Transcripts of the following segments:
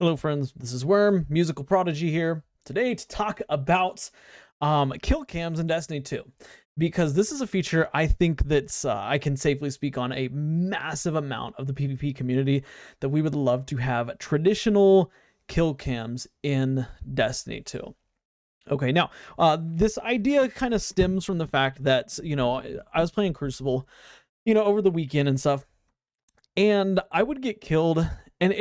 Hello, friends. This is Worm, musical prodigy here today to talk about kill cams in Destiny 2, because this is a feature I think that's I can safely speak on a massive amount of the PvP community that we would love to have traditional kill cams in Destiny 2. Okay, now this idea kind of stems from the fact that I was playing Crucible, over the weekend and stuff, and I would get killed, and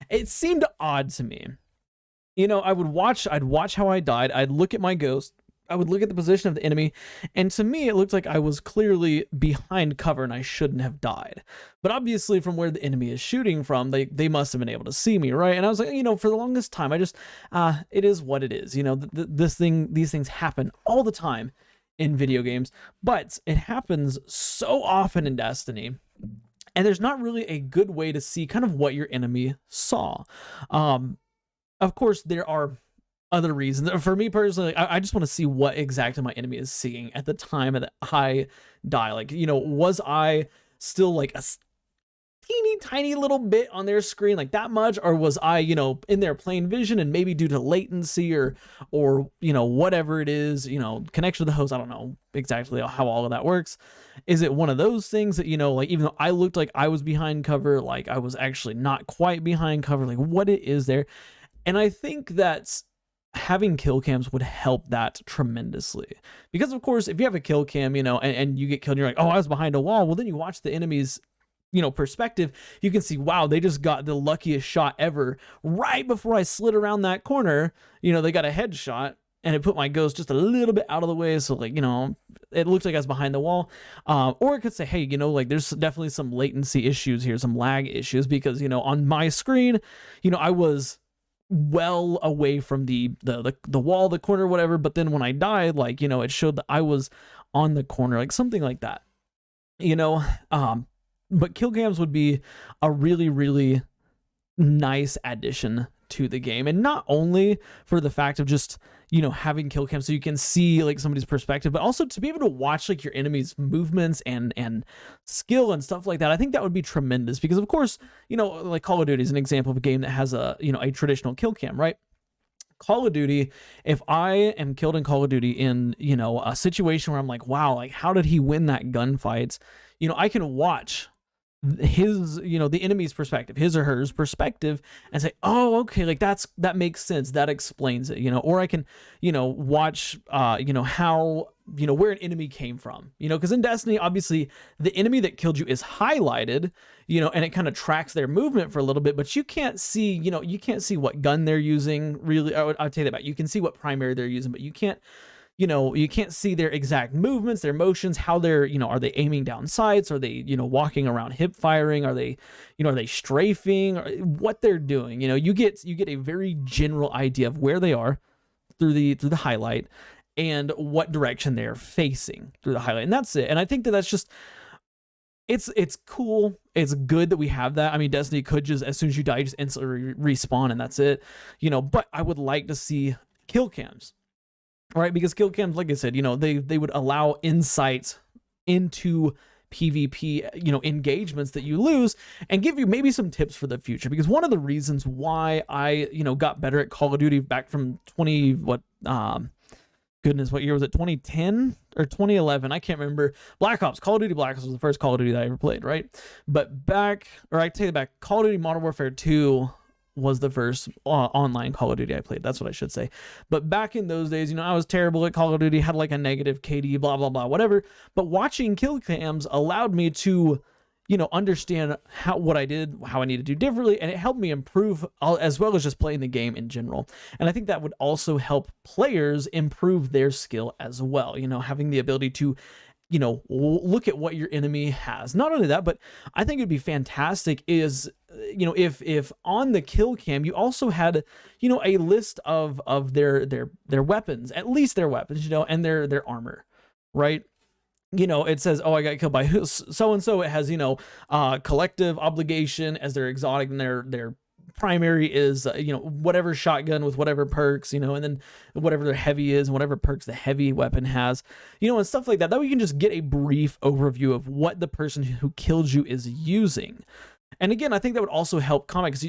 it seemed odd to me. I'd watch how I died. I'd look at my ghost. I would look at the position of the enemy, and to me, it looked like I was clearly behind cover and I shouldn't have died. But obviously, from where the enemy is shooting from, they must have been able to see me, right? And I was like, for the longest time, it is what it is. These things happen all the time in video games, but it happens so often in Destiny. And there's not really a good way to see kind of what your enemy saw. Of course, there are other reasons. For me personally, I just want to see what exactly my enemy is seeing at the time that I die. Like, was I still like a teeny tiny little bit on their screen, like that much, or was I in their plain vision, and maybe due to latency or whatever it is, connection to the host, I don't know exactly how all of that works. Is it one of those things that like, even though I looked like I was behind cover, like I was actually not quite behind cover, like what it is there? And I think that having kill cams would help that tremendously, because of course, if you have a kill cam, and you get killed and you're like, oh, I was behind a wall, well, then you watch the enemy's perspective, you can see, wow, they just got the luckiest shot ever right before I slid around that corner. They got a headshot, and it put my ghost just a little bit out of the way, so like, it looked like I was behind the wall. Or it could say, hey, like there's definitely some latency issues here, some lag issues, because on my screen, I was well away from the wall, the corner, whatever, but then when I died, like, it showed that I was on the corner, like something like that. But kill cams would be a really, really nice addition to the game, and not only for the fact of just having kill cams so you can see like somebody's perspective, but also to be able to watch like your enemy's movements and skill and stuff like that. I think that would be tremendous, because of course, like Call of Duty is an example of a game that has a a traditional kill cam, right? Call of Duty, if I am killed in Call of Duty in a situation where I'm like, wow, like how did he win that gunfight, I can watch his the enemy's perspective, his or hers perspective, and say, oh, okay, like that makes sense, that explains it. Or I can watch how where an enemy came from, because in Destiny, obviously the enemy that killed you is highlighted, and it kind of tracks their movement for a little bit, but you can't see you can't see what gun they're using, really. I'll tell you that back. You can see what primary they're using, but you can't you can't see their exact movements, their motions, how they're, are they aiming down sights? Are they, walking around hip firing? Are they, are they strafing? Or what they're doing? You get a very general idea of where they are through the highlight, and what direction they're facing through the highlight. And that's it. And I think that's just, it's cool. It's good that we have that. I mean, Destiny could just, as soon as you die, just instantly respawn and that's it, but I would like to see kill cams. Right, because kill cams, like I said, they would allow insight into PvP, engagements that you lose, and give you maybe some tips for the future. Because one of the reasons why I, got better at Call of Duty back from what year was it? 2010 or 2011? I can't remember. Black Ops, Call of Duty Black Ops was the first Call of Duty that I ever played, right? But I take it back, Call of Duty Modern Warfare 2 was the first online Call of Duty I played. That's what I should say. But back in those days, I was terrible at Call of Duty, had like a negative KD, blah, blah, blah, whatever. But watching kill cams allowed me to, understand what I did, how I need to do differently. And it helped me improve, as well as just playing the game in general. And I think that would also help players improve their skill as well. Having the ability to look at what your enemy has. Not only that, but I think it'd be fantastic is, if on the kill cam you also had, a list of their weapons, at least their weapons, and their armor, right? It says, oh, I got killed by so and so. It has, collective obligation as their exotic, and their primary is whatever shotgun with whatever perks, and then whatever their heavy is and whatever perks the heavy weapon has, and stuff like that. That way you can just get a brief overview of what the person who killed you is using. And again, I think that would also help combat,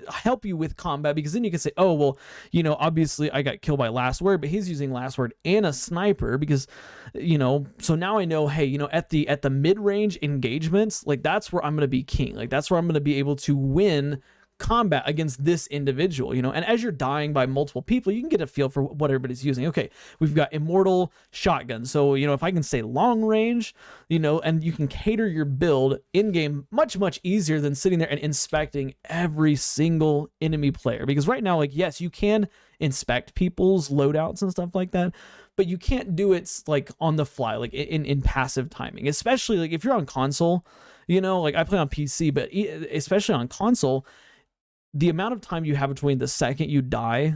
help you with combat, because then you can say, oh, well, you know, obviously I got killed by Last Word, but he's using Last Word and a sniper, because, you know, so now I know, hey, you know, at the mid-range engagements, like that's where I'm going to be king. Like that's where I'm going to be able to win combat against this individual, you know. And as you're dying by multiple people, you can get a feel for what everybody's using. Okay, we've got immortal shotgun, so you know, if I can stay long range, you know, and you can cater your build in game much easier than sitting there and inspecting every single enemy player. Because right now, like, yes, you can inspect people's loadouts and stuff like that, but you can't do it like on the fly, like in passive timing, especially like if you're on console. You know, like I play on PC, but especially on console, the amount of time you have between the second you die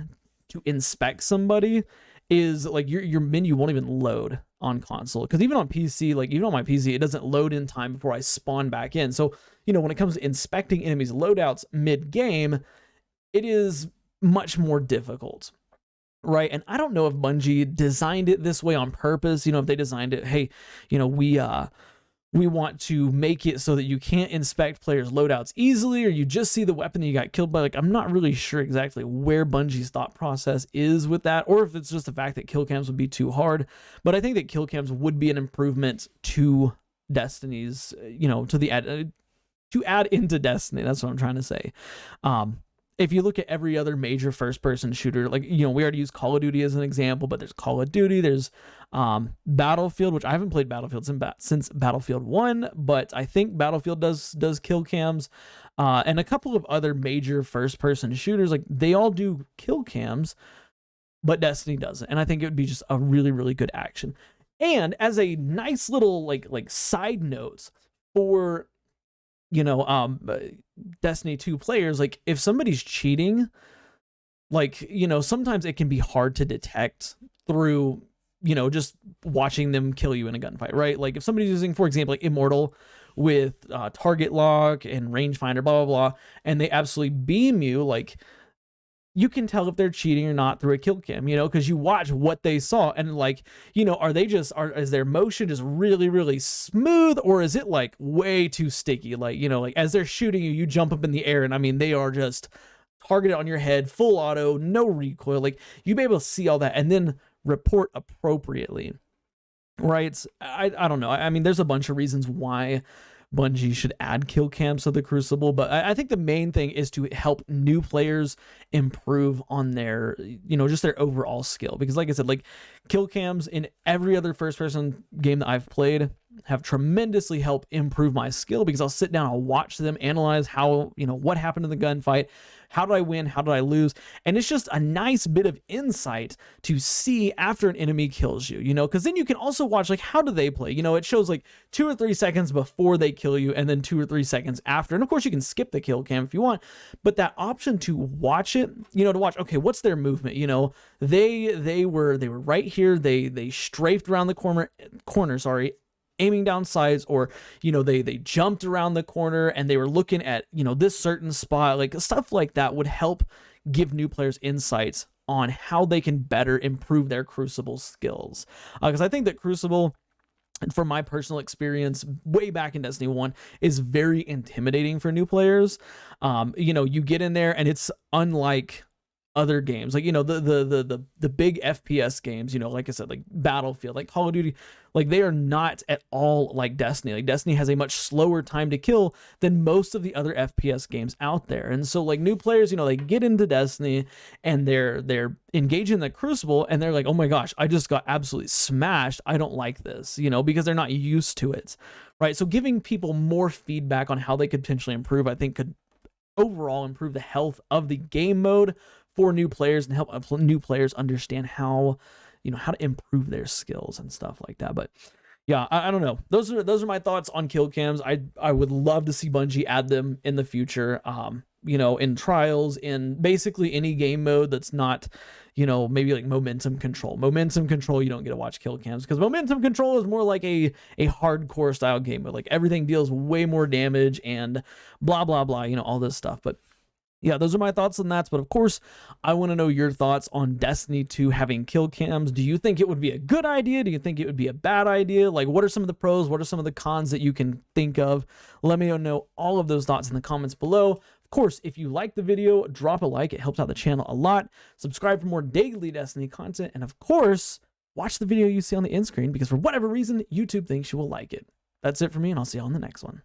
to inspect somebody is like your menu won't even load on console. Because even on PC, like even on my PC, it doesn't load in time before I spawn back in. So, you know, when it comes to inspecting enemies' loadouts mid-game, it is much more difficult. Right. And I don't know if Bungie designed it this way on purpose. You know, if they designed it, hey, you know, we want to make it so that you can't inspect players' loadouts easily, or you just see the weapon that you got killed by. Like, I'm not really sure exactly where Bungie's thought process is with that, or if it's just the fact that kill cams would be too hard. But I think that kill cams would be an improvement to Destiny's, you know, to add into Destiny. That's what I'm trying to say. If you look at every other major first-person shooter, like, you know, we already use Call of Duty as an example, but there's Call of Duty, there's Battlefield, which I haven't played Battlefield since Battlefield 1, but I think Battlefield does kill cams, and a couple of other major first-person shooters, like, they all do kill cams, but Destiny doesn't, and I think it would be just a really, really good action. And as a nice little, like side note for, you know, Destiny 2 players, like if somebody's cheating, like, you know, sometimes it can be hard to detect through, you know, just watching them kill you in a gunfight, right? Like if somebody's using, for example, like Immortal with target lock and rangefinder, blah, blah, blah, and they absolutely beam you, like, you can tell if they're cheating or not through a kill cam, you know, because you watch what they saw, and like, you know, is their motion just really, really smooth, or is it like way too sticky? Like, you know, like as they're shooting you, you jump up in the air, and I mean, they are just targeted on your head, full auto, no recoil. Like, you be able to see all that and then report appropriately, right? I don't know. I mean, there's a bunch of reasons why Bungie should add kill cams to the Crucible, but I think the main thing is to help new players improve on their, you know, just their overall skill. Because like I said, like kill cams in every other first person game that I've played have tremendously helped improve my skill, because I'll sit down, I'll watch them analyze how, you know, what happened in the gunfight, how did I win, how did I lose, and it's just a nice bit of insight to see after an enemy kills you, you know, because then you can also watch like how do they play, you know, it shows like 2 or 3 seconds before they kill you and then 2 or 3 seconds after, and of course you can skip the kill cam if you want, but that option to watch it, you know, to watch, okay, what's their movement, you know, they were right here, they strafed around the corner, sorry, aiming down sides, or, you know, they jumped around the corner and they were looking at, you know, this certain spot, like stuff like that would help give new players insights on how they can better improve their Crucible skills. Because I think that Crucible, from my personal experience way back in Destiny 1, is very intimidating for new players. You know, you get in there and it's unlike other games, like, you know, the big FPS games, you know, like I said, like Battlefield, like Call of Duty, like they are not at all like Destiny. Like Destiny has a much slower time to kill than most of the other FPS games out there. And so like new players, you know, they get into Destiny and they're engaging in the Crucible and they're like, oh my gosh, I just got absolutely smashed, I don't like this, you know, because they're not used to it, right? So giving people more feedback on how they could potentially improve, I think could overall improve the health of the game mode for new players and help new players understand how, you know, how to improve their skills and stuff like that. But yeah, I don't know. Those are my thoughts on kill cams. I would love to see Bungie add them in the future. You know, in trials, in basically any game mode that's not, you know, maybe like momentum control. Momentum control, you don't get to watch kill cams because momentum control is more like a hardcore style game mode. Like everything deals way more damage and blah blah blah, you know, all this stuff. But Yeah, those are my thoughts on that. But of course, I want to know your thoughts on Destiny 2 having kill cams. Do you think it would be a good idea? Do you think it would be a bad idea? Like, what are some of the pros? What are some of the cons that you can think of? Let me know all of those thoughts in the comments below. Of course, if you like the video, drop a like. It helps out the channel a lot. Subscribe for more daily Destiny content. And of course, watch the video you see on the end screen because for whatever reason, YouTube thinks you will like it. That's it for me, and I'll see you on the next one.